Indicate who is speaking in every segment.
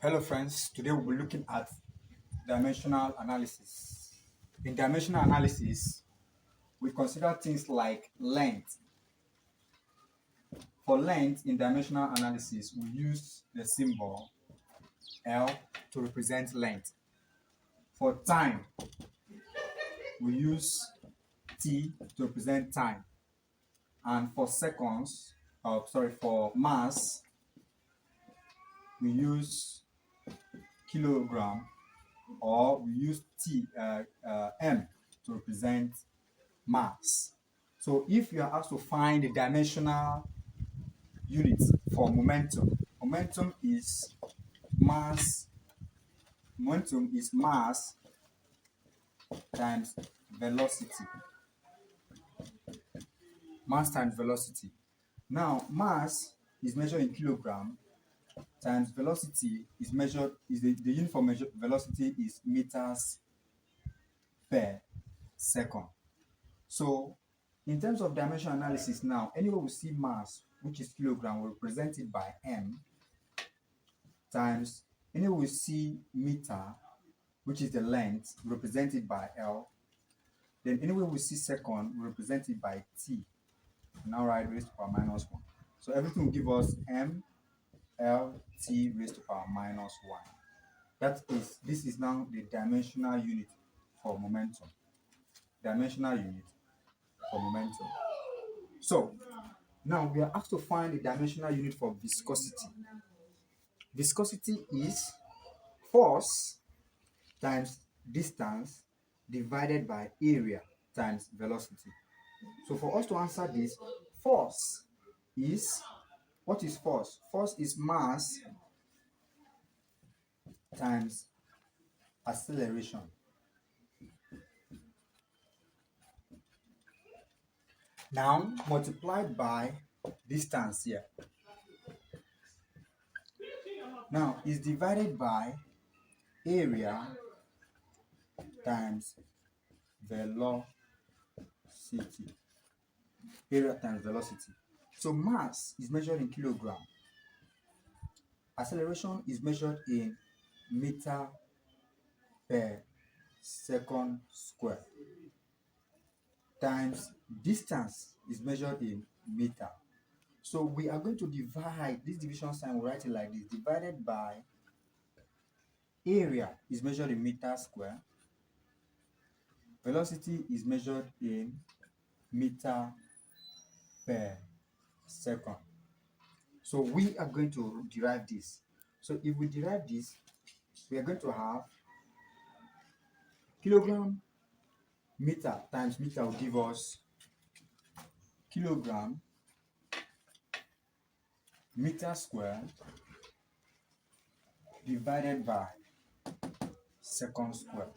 Speaker 1: Hello friends, today we'll be looking at dimensional analysis. In dimensional analysis, we consider things like length. For length in dimensional analysis, we use the symbol L to represent length. For time, we use T to represent time. And for for mass, we use kilogram or we use M to represent mass. So if you are asked to find the dimensional unit for momentum, mass momentum is mass times velocity. Mass times velocity. Now mass is measured in kilogram times velocity the unit for velocity is meters per second. So in terms of dimension analysis now, anywhere we see mass, which is kilogram, we represent it by M times anywhere we see meter, which is the length, we represent it by L. Then anywhere we see second, we represent it by T. Now write raised to power minus 1. So everything will give us M L T raised to power minus 1. This is now the dimensional unit for momentum. Dimensional unit for momentum. So now we are asked to find the dimensional unit for viscosity. Viscosity is force times distance divided by area times velocity. So for us to answer this, force is, what is force? Force is mass times acceleration. Now multiplied by distance here. Now is divided by area times velocity. Area times velocity. So mass is measured in kilogram. Acceleration is measured in meter per second square. Times distance is measured in meter. So we are going to divide this division sign, we write it like this, divided by area is measured in meter square. Velocity is measured in meter per second. So we are going to derive this. So if we derive this, we are going to have kilogram meter times meter will give us kilogram meter square divided by second square.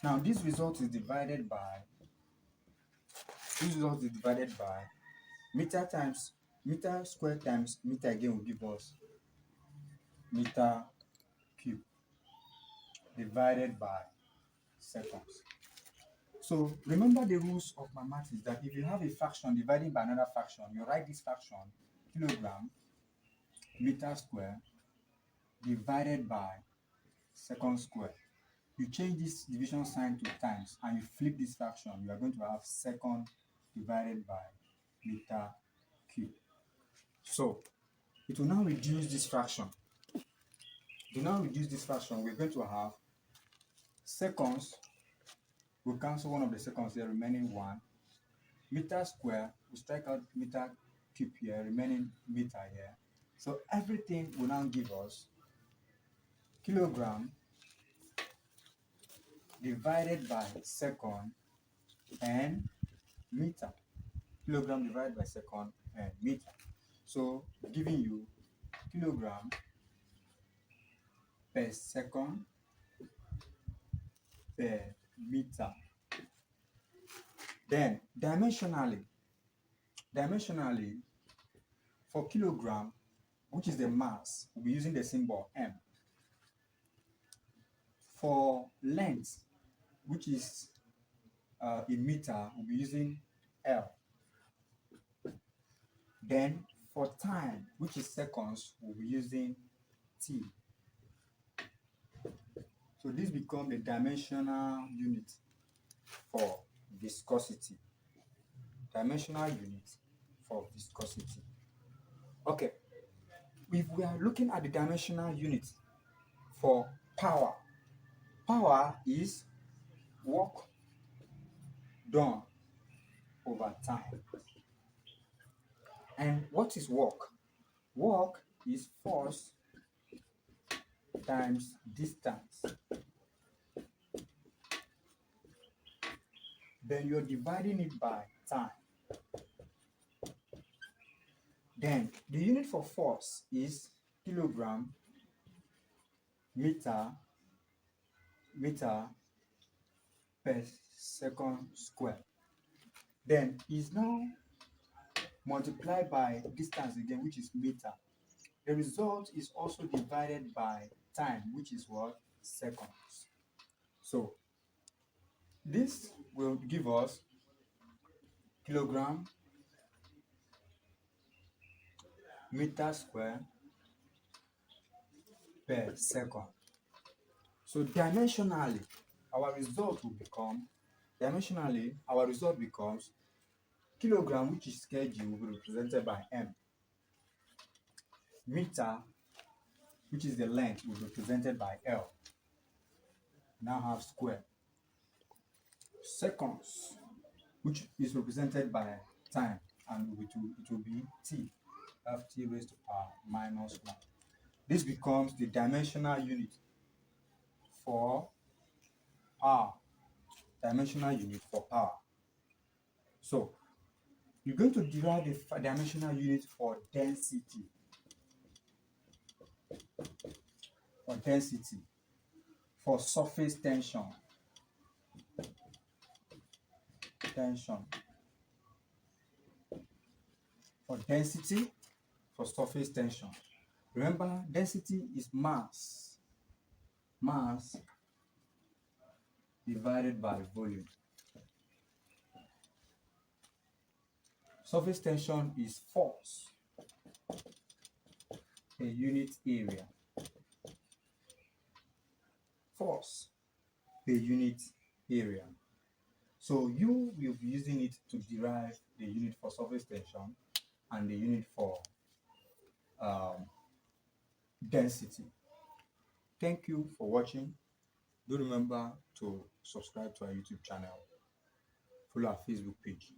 Speaker 1: Now this result is divided by meter square times meter again will give us meter cube divided by seconds. So remember the rules of mathematics, that if you have a fraction dividing by another fraction, you write this fraction kilogram meter square divided by second square. You change this division sign to times and you flip this fraction, you are going to have second divided by meter cube. So it will now reduce this fraction. We're going to have seconds. We'll cancel one of the seconds here, remaining 1. Meter square, we strike out meter cube here, remaining meter here. So everything will now give us kilogram divided by second and meter. Kilogram divided by second and meter. So giving you kilogram per second per meter. Then dimensionally for kilogram, which is the mass, we'll be using the symbol M. For length, which is in meter, we'll be using L. Then for time, which is seconds, we'll be using T. So this becomes the dimensional unit for viscosity. Dimensional unit for viscosity. Okay, if we are looking at the dimensional unit for power, power is work done over time. And what is work? Work is force times distance. Then you're dividing it by time. Then the unit for force is kilogram meter per second square. Then is now multiplied by distance again, which is meter. The result is also divided by time, which is what? Seconds. So this will give us kilogram meter square per second. So dimensionally, our result becomes kilogram, which is kg, will be represented by m. Meter, which is the length, will be represented by L. Now have square. Seconds, which is represented by time, and it will be T, f t raised to power minus 1. This becomes the dimensional unit for power. Dimensional unit for power. So you're going to derive the dimensional unit for density. For surface tension. For density, for surface tension. Remember, density is mass divided by volume. Surface tension is force per unit area. Force per unit area. So you will be using it to derive the unit for surface tension and the unit for density. Thank you for watching. Do remember to subscribe to our YouTube channel. Follow our Facebook page.